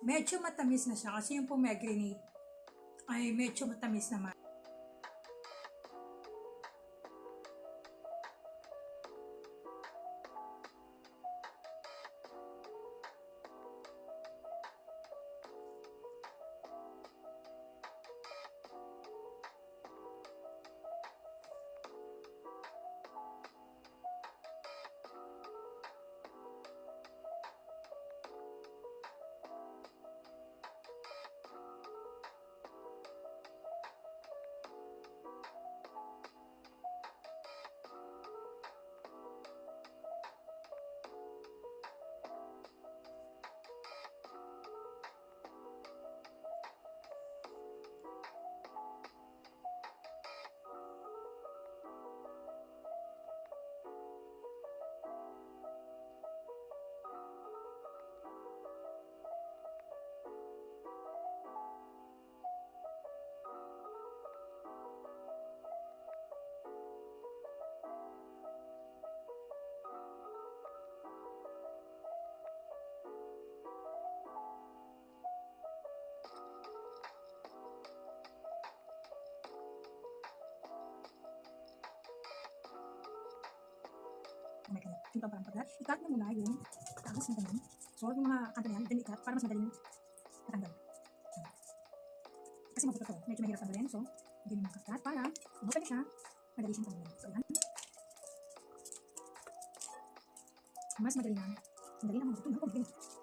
Medyo matamis na siya kasi yung pomegranate ay medyo matamis naman. Ito parang pagkat, ikat na muna yung tagas ng ganyan. So, yung mga kanto na yan, then ikat para mas madaling matanggal. Kasi mabuto to, medyo mahirap tanggalin. So, hindi nyo makakat para ibutan siya, madali siyang tanggalin. So, yan. Mas madali lang. Madali lang mabuto ng pomegranate.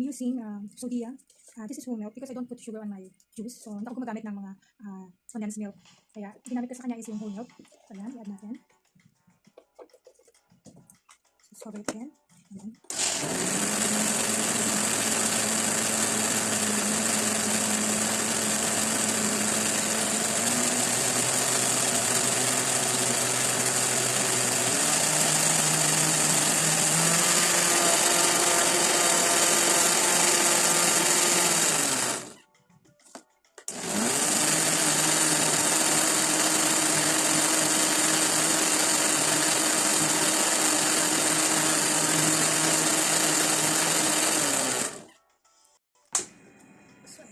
using sodia. This is whole milk because I don't put sugar on my juice. So, hindi ako gumagamit ng mga condensed milk. Kaya, ginamit ko sa kanya is yung whole milk. So, yan, i-add natin. So, cover it again. Ayan.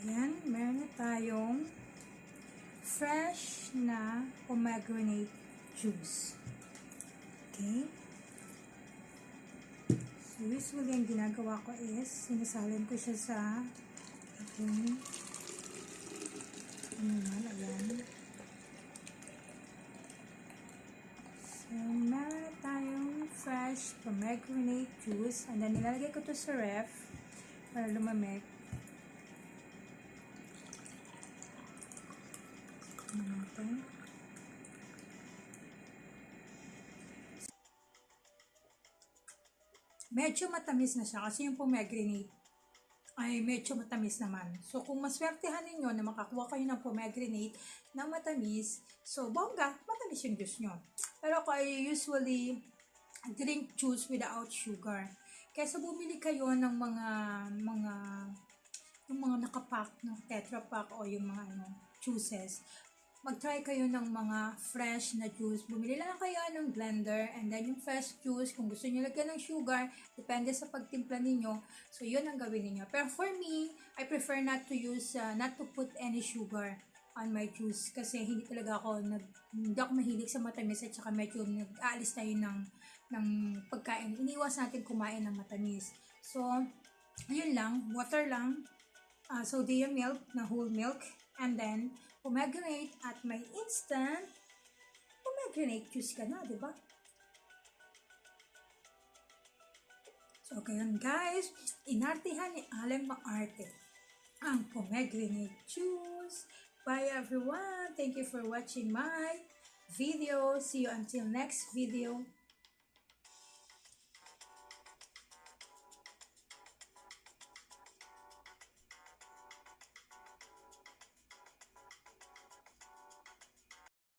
Ayan, meron na tayong fresh na pomegranate juice. Okay? So, usually, ang ginagawa ko is, sinasalin ko siya sa aking ayan. So, meron na tayong fresh pomegranate juice. And then, nilalagay ko to sa ref para lumamig. Natin. Medyo matamis na siya kasi yung pomegranate ay medyo matamis naman. So, kung maswertehan ninyo na makakuha kayo ng pomegranate na matamis, so, bongga, matamis yung juice nyo. Pero ako ay usually drink juice without sugar. Kaysa bumili kayo ng yung mga nakapack ng Tetra Pak o yung mga juices, mag-try kayo ng mga fresh na juice. Bumili lang kayo ng blender and then yung fresh juice, kung gusto niyo lagyan ng sugar, depende sa pagtimpla ninyo. So, yun ang gawin niyo. Pero for me, I prefer not to put any sugar on my juice kasi hindi talaga ako, hindi ako mahilig sa matamis at saka medyo nag-aalis tayo ng pagkain. Iniwas natin kumain ng matamis. So, yun lang, water lang, sodium milk na whole milk, and then pomegranate at may instant pomegranate juice ka na, di ba? So, ngayon guys, inartihan ni Alem Maarte ang pomegranate juice. Bye everyone! Thank you for watching my video. See you until next video.